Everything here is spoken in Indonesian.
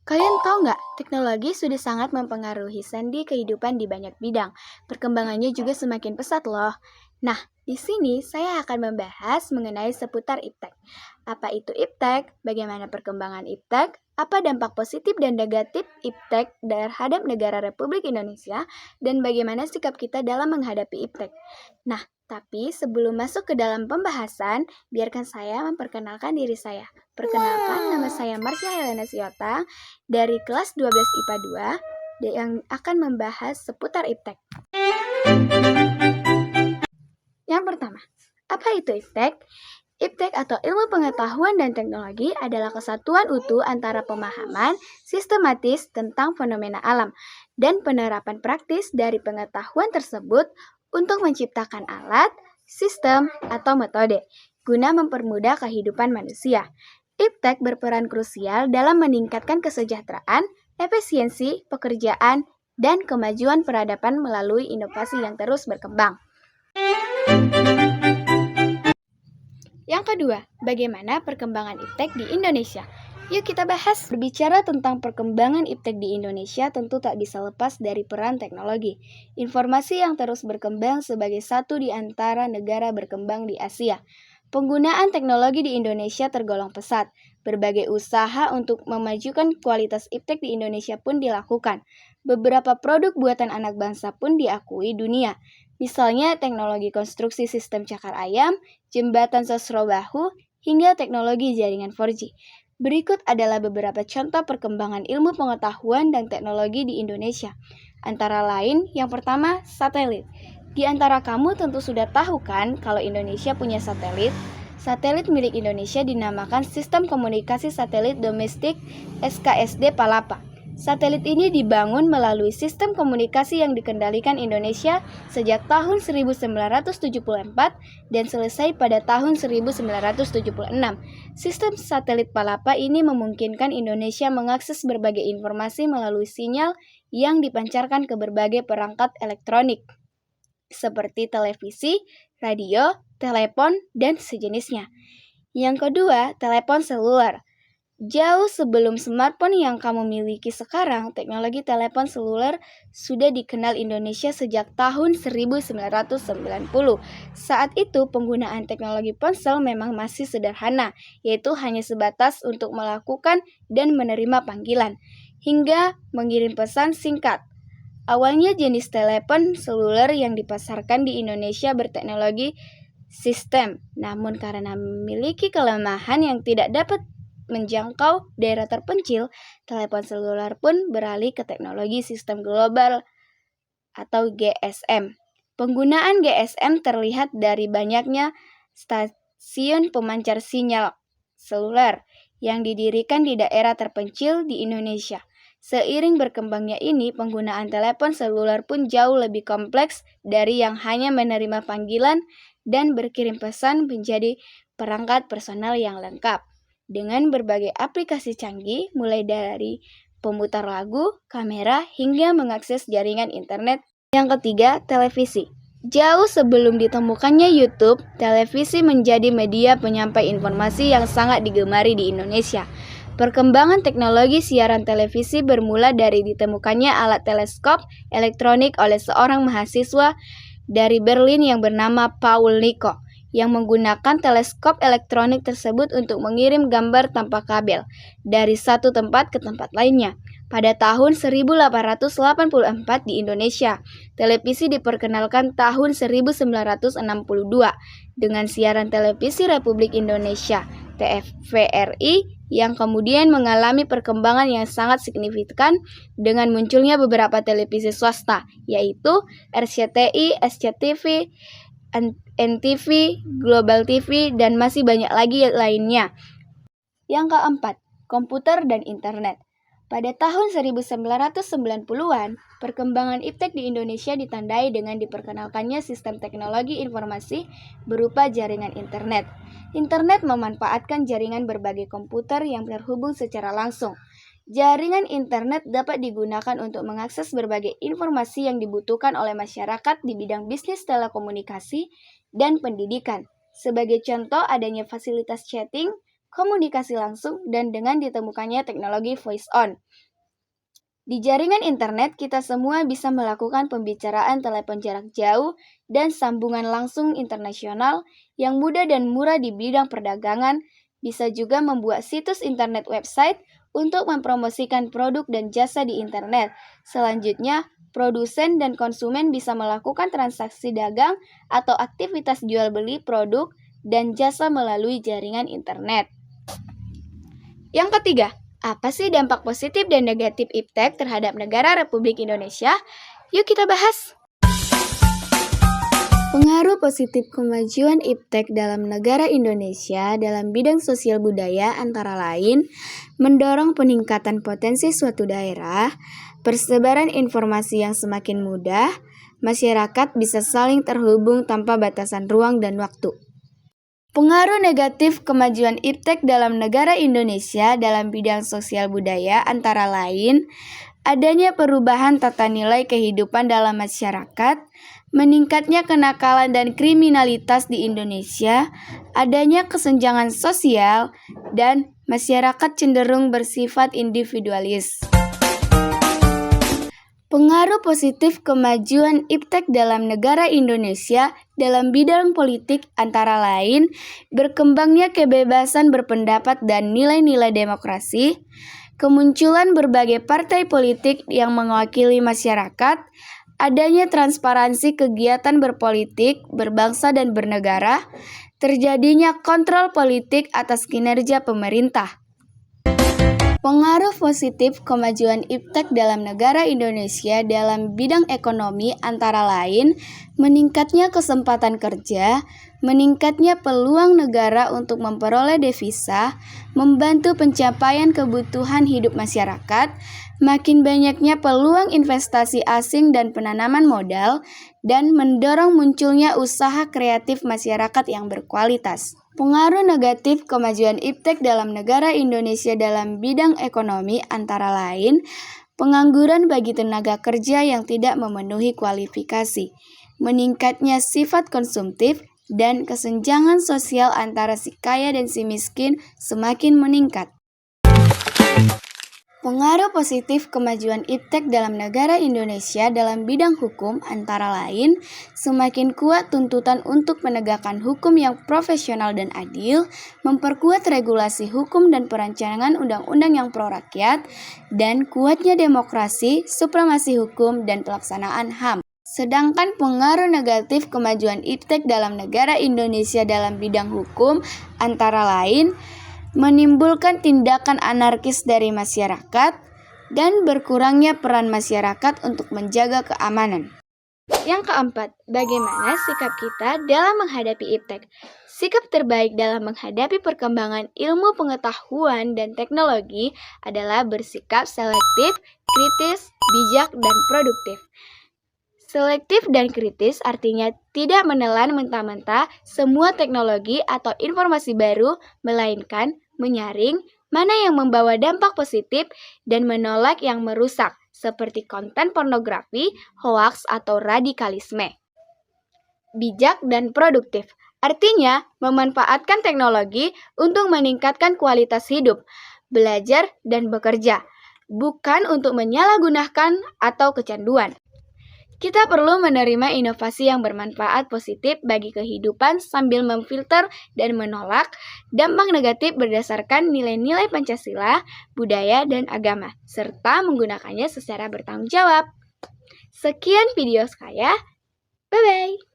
Kalian tahu nggak, teknologi sudah sangat mempengaruhi sendi kehidupan di banyak bidang. Perkembangannya juga semakin pesat loh. Nah, di sini saya akan membahas mengenai seputar iptek. Apa itu iptek? Bagaimana perkembangan iptek? Apa dampak positif dan negatif iptek terhadap negara Republik Indonesia? Dan bagaimana sikap kita dalam menghadapi iptek? Nah, tapi sebelum masuk ke dalam pembahasan, biarkan saya memperkenalkan diri saya. Perkenalkan, nama saya Marsha Helena Siota dari kelas 12 IPA 2 yang akan membahas seputar iptek. Yang pertama, apa itu iptek? Iptek atau ilmu pengetahuan dan teknologi adalah kesatuan utuh antara pemahaman sistematis tentang fenomena alam dan penerapan praktis dari pengetahuan tersebut untuk menciptakan alat, sistem, atau metode guna mempermudah kehidupan manusia. Iptek berperan krusial dalam meningkatkan kesejahteraan, efisiensi pekerjaan, dan kemajuan peradaban melalui inovasi yang terus berkembang. Yang kedua, bagaimana perkembangan iptek di Indonesia? Yuk kita bahas. Berbicara tentang perkembangan iptek di Indonesia tentu tak bisa lepas dari peran teknologi. Informasi yang terus berkembang sebagai satu di antara negara berkembang di Asia. Penggunaan teknologi di Indonesia tergolong pesat. Berbagai usaha untuk memajukan kualitas iptek di Indonesia pun dilakukan. Beberapa produk buatan anak bangsa pun diakui dunia. Misalnya teknologi konstruksi sistem cakar ayam, jembatan sosro bahu, hingga teknologi jaringan 4G. Berikut adalah beberapa contoh perkembangan ilmu pengetahuan dan teknologi di Indonesia. Antara lain, yang pertama, satelit. Di antara kamu tentu sudah tahu kan kalau Indonesia punya satelit? Satelit milik Indonesia dinamakan Sistem Komunikasi Satelit Domestik SKSD Palapa. Satelit ini dibangun melalui sistem komunikasi yang dikendalikan Indonesia sejak tahun 1974 dan selesai pada tahun 1976. Sistem satelit Palapa ini memungkinkan Indonesia mengakses berbagai informasi melalui sinyal yang dipancarkan ke berbagai perangkat elektronik, seperti televisi, radio, telepon, dan sejenisnya. Yang kedua, telepon seluler. Jauh sebelum smartphone yang kamu miliki sekarang, teknologi telepon seluler sudah dikenal Indonesia sejak tahun 1990. Saat itu, penggunaan teknologi ponsel memang masih sederhana, yaitu hanya sebatas untuk melakukan dan menerima panggilan, hingga mengirim pesan singkat. Awalnya jenis telepon seluler yang dipasarkan di Indonesia berteknologi sistem, namun karena memiliki kelemahan yang tidak dapat menjangkau daerah terpencil, telepon seluler pun beralih ke teknologi sistem global atau GSM. Penggunaan GSM terlihat dari banyaknya stasiun pemancar sinyal seluler yang didirikan di daerah terpencil di Indonesia. Seiring berkembangnya ini, penggunaan telepon seluler pun jauh lebih kompleks dari yang hanya menerima panggilan dan berkirim pesan menjadi perangkat personal yang lengkap dengan berbagai aplikasi canggih, mulai dari pemutar lagu, kamera, hingga mengakses jaringan internet. Yang ketiga, televisi. Jauh sebelum ditemukannya YouTube, televisi menjadi media penyampai informasi yang sangat digemari di Indonesia. Perkembangan teknologi siaran televisi bermula dari ditemukannya alat teleskop elektronik oleh seorang mahasiswa dari Berlin yang bernama Paul Niko, yang menggunakan teleskop elektronik tersebut untuk mengirim gambar tanpa kabel dari satu tempat ke tempat lainnya. Pada tahun 1884 di Indonesia, televisi diperkenalkan tahun 1962 dengan siaran televisi Republik Indonesia TVRI yang kemudian mengalami perkembangan yang sangat signifikan dengan munculnya beberapa televisi swasta, yaitu RCTI, SCTV, NTV, Global TV, dan masih banyak lagi lainnya. Yang keempat, komputer dan internet. Pada tahun 1990-an, perkembangan iptek di Indonesia ditandai dengan diperkenalkannya sistem teknologi informasi berupa jaringan internet. Internet memanfaatkan jaringan berbagai komputer yang terhubung secara langsung. Jaringan internet dapat digunakan untuk mengakses berbagai informasi yang dibutuhkan oleh masyarakat di bidang bisnis telekomunikasi dan pendidikan. Sebagai contoh, adanya fasilitas chatting, komunikasi langsung, dan dengan ditemukannya teknologi voice on. Di jaringan internet, kita semua bisa melakukan pembicaraan telepon jarak jauh dan sambungan langsung internasional yang mudah dan murah di bidang perdagangan, bisa juga membuat situs internet website untuk mempromosikan produk dan jasa di internet. Selanjutnya, produsen dan konsumen bisa melakukan transaksi dagang atau aktivitas jual beli produk dan jasa melalui jaringan internet. Yang ketiga, apa sih dampak positif dan negatif iptek terhadap negara Republik Indonesia? Yuk kita bahas. Pengaruh positif kemajuan iptek dalam negara Indonesia dalam bidang sosial budaya antara lain mendorong peningkatan potensi suatu daerah, persebaran informasi yang semakin mudah, masyarakat bisa saling terhubung tanpa batasan ruang dan waktu. Pengaruh negatif kemajuan iptek dalam negara Indonesia dalam bidang sosial budaya antara lain adanya perubahan tata nilai kehidupan dalam masyarakat, meningkatnya kenakalan dan kriminalitas di Indonesia, adanya kesenjangan sosial, dan masyarakat cenderung bersifat individualis. Pengaruh positif kemajuan iptek dalam negara Indonesia dalam bidang politik antara lain berkembangnya kebebasan berpendapat dan nilai-nilai demokrasi, kemunculan berbagai partai politik yang mewakili masyarakat, adanya transparansi kegiatan berpolitik, berbangsa dan bernegara, terjadinya kontrol politik atas kinerja pemerintah. Pengaruh positif kemajuan iptek dalam negara Indonesia dalam bidang ekonomi antara lain meningkatnya kesempatan kerja, meningkatnya peluang negara untuk memperoleh devisa, membantu pencapaian kebutuhan hidup masyarakat, makin banyaknya peluang investasi asing dan penanaman modal, dan mendorong munculnya usaha kreatif masyarakat yang berkualitas. Pengaruh negatif kemajuan iptek dalam negara Indonesia dalam bidang ekonomi antara lain pengangguran bagi tenaga kerja yang tidak memenuhi kualifikasi, meningkatnya sifat konsumtif, dan kesenjangan sosial antara si kaya dan si miskin semakin meningkat. Pengaruh positif kemajuan iptek dalam negara Indonesia dalam bidang hukum antara lain semakin kuat tuntutan untuk menegakkan hukum yang profesional dan adil, memperkuat regulasi hukum dan perancangan undang-undang yang pro-rakyat, dan kuatnya demokrasi, supremasi hukum, dan pelaksanaan HAM. Sedangkan pengaruh negatif kemajuan iptek dalam negara Indonesia dalam bidang hukum antara lain menimbulkan tindakan anarkis dari masyarakat dan berkurangnya peran masyarakat untuk menjaga keamanan. Yang keempat, bagaimana sikap kita dalam menghadapi iptek? Sikap terbaik dalam menghadapi perkembangan ilmu pengetahuan dan teknologi adalah bersikap selektif, kritis, bijak, dan produktif. Selektif dan kritis artinya tidak menelan mentah-mentah semua teknologi atau informasi baru, melainkan menyaring mana yang membawa dampak positif dan menolak yang merusak, seperti konten pornografi, hoaks, atau radikalisme. Bijak dan produktif artinya memanfaatkan teknologi untuk meningkatkan kualitas hidup, belajar, dan bekerja, bukan untuk menyalahgunakan atau kecanduan. Kita perlu menerima inovasi yang bermanfaat positif bagi kehidupan sambil memfilter dan menolak dampak negatif berdasarkan nilai-nilai Pancasila, budaya, dan agama, serta menggunakannya secara bertanggung jawab. Sekian video saya. Bye-bye.